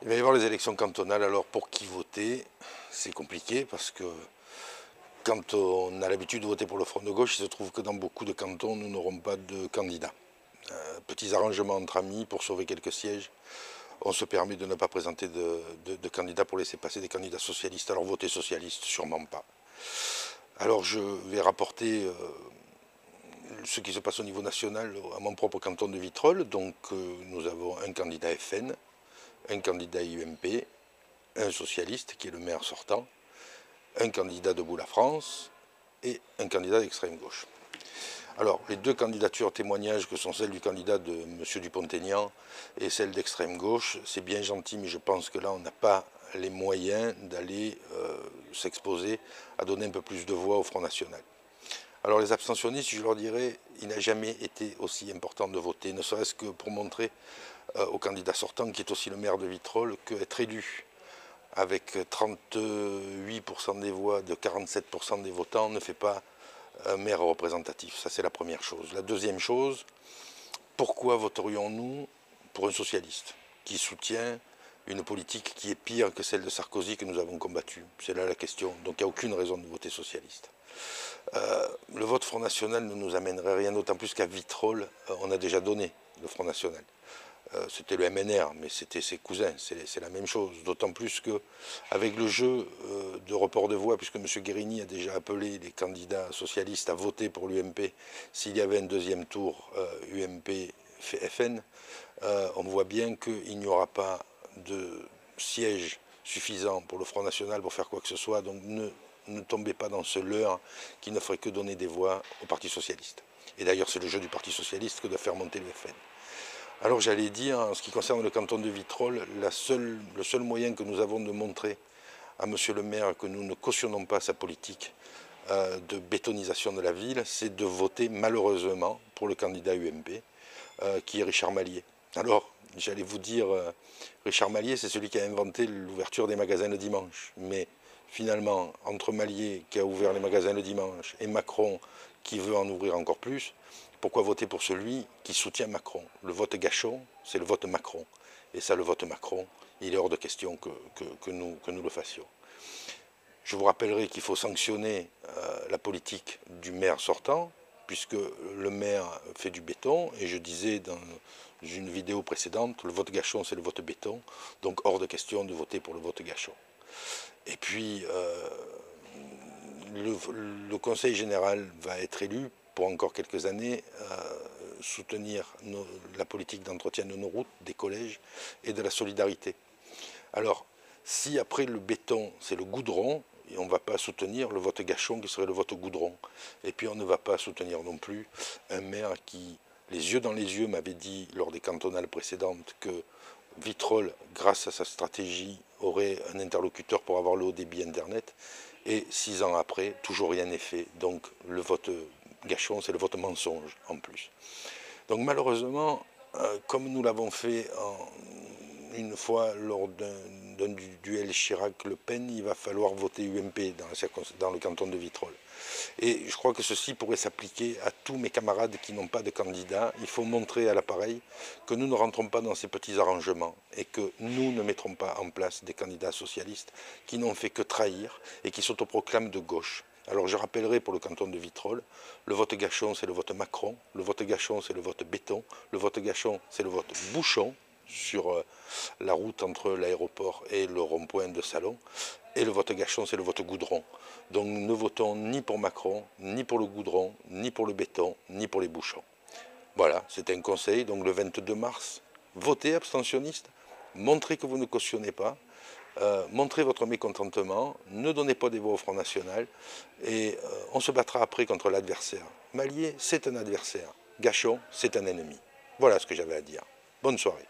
Il va y avoir les élections cantonales, alors pour qui voter? C'est compliqué parce que quand on a l'habitude de voter pour le Front de gauche, il se trouve que dans beaucoup de cantons, nous n'aurons pas de candidats. Petits arrangements entre amis pour sauver quelques sièges. On se permet de ne pas présenter de candidats pour laisser passer des candidats socialistes. Alors voter socialiste, sûrement pas. Alors je vais rapporter ce qui se passe au niveau national à mon propre canton de Vitrolles. Donc nous avons un candidat FN, un candidat UMP, un socialiste qui est le maire sortant, un candidat Debout la France et un candidat d'extrême gauche. Alors, les deux candidatures témoignages que sont celles du candidat de M. Dupont-Aignan et celle d'extrême gauche, c'est bien gentil, mais je pense que là, on n'a pas les moyens d'aller s'exposer à donner un peu plus de voix au Front National. Alors les abstentionnistes, je leur dirais, il n'a jamais été aussi important de voter, ne serait-ce que pour montrer au candidat sortant, qui est aussi le maire de Vitrolles, qu'être élu avec 38% des voix de 47% des votants ne fait pas un maire représentatif. Ça, c'est la première chose. La deuxième chose, pourquoi voterions-nous pour un socialiste qui soutient une politique qui est pire que celle de Sarkozy que nous avons combattue? C'est là la question. Donc il n'y a aucune raison de voter socialiste. Le vote Front National ne nous amènerait rien, d'autant plus qu'à Vitrolles, on a déjà donné le Front National. C'était le MNR, mais c'était ses cousins, c'est la même chose. D'autant plus qu'avec le jeu de report de voix, puisque M. Guérini a déjà appelé les candidats socialistes à voter pour l'UMP s'il y avait un deuxième tour UMP-FN, on voit bien qu'il n'y aura pas de siège suffisant pour le Front National pour faire quoi que ce soit, donc ne tombez pas dans ce leurre qui ne ferait que donner des voix au Parti Socialiste. Et d'ailleurs, c'est le jeu du Parti Socialiste que de faire monter le FN. Alors j'allais dire, en ce qui concerne le canton de Vitrolles, le seul moyen que nous avons de montrer à Monsieur le maire que nous ne cautionnons pas sa politique de bétonisation de la ville, c'est de voter malheureusement pour le candidat UMP, qui est Richard Malier. Alors, j'allais vous dire, Richard Malier, c'est celui qui a inventé l'ouverture des magasins le dimanche. Mais finalement, entre Malier, qui a ouvert les magasins le dimanche, et Macron, qui veut en ouvrir encore plus, pourquoi voter pour celui qui soutient Macron? Le vote gâchon, c'est le vote Macron. Et ça, le vote Macron, il est hors de question que nous le fassions. Je vous rappellerai qu'il faut sanctionner la politique du maire sortant, puisque le maire fait du béton, et je disais dans une vidéo précédente, le vote gâchon, c'est le vote béton, donc hors de question de voter pour le vote gâchon. Et puis, le Conseil général va être élu pour encore quelques années, soutenir la politique d'entretien de nos routes, des collèges et de la solidarité. Alors, si après le béton, c'est le goudron, et on ne va pas soutenir le vote gâchon qui serait le vote goudron. Et puis on ne va pas soutenir non plus un maire qui, les yeux dans les yeux, m'avait dit lors des cantonales précédentes que Vitrolles, grâce à sa stratégie, aurait un interlocuteur pour avoir le haut débit Internet. Et 6 ans après, toujours rien n'est fait. Donc le vote gâchon, c'est le vote mensonge en plus. Donc malheureusement, comme nous l'avons fait une fois lors d'un duel Chirac-Le Pen, il va falloir voter UMP dans le canton de Vitrolles. Et je crois que ceci pourrait s'appliquer à tous mes camarades qui n'ont pas de candidat. Il faut montrer à l'appareil que nous ne rentrons pas dans ces petits arrangements et que nous ne mettrons pas en place des candidats socialistes qui n'ont fait que trahir et qui s'autoproclament de gauche. Alors je rappellerai pour le canton de Vitrolles, le vote gâchon c'est le vote Macron, le vote gâchon c'est le vote béton, le vote gâchon c'est le vote bouchon sur la route entre l'aéroport et le rond-point de Salon, et le vote gâchon c'est le vote goudron. Donc nous ne votons ni pour Macron, ni pour le goudron, ni pour le béton, ni pour les bouchons. Voilà, c'était un conseil, donc le 22 mars, votez abstentionniste, montrez que vous ne cautionnez pas, montrez votre mécontentement, ne donnez pas des voix au Front National, et on se battra après contre l'adversaire. Malier, c'est un adversaire. Gâchon, c'est un ennemi. Voilà ce que j'avais à dire. Bonne soirée.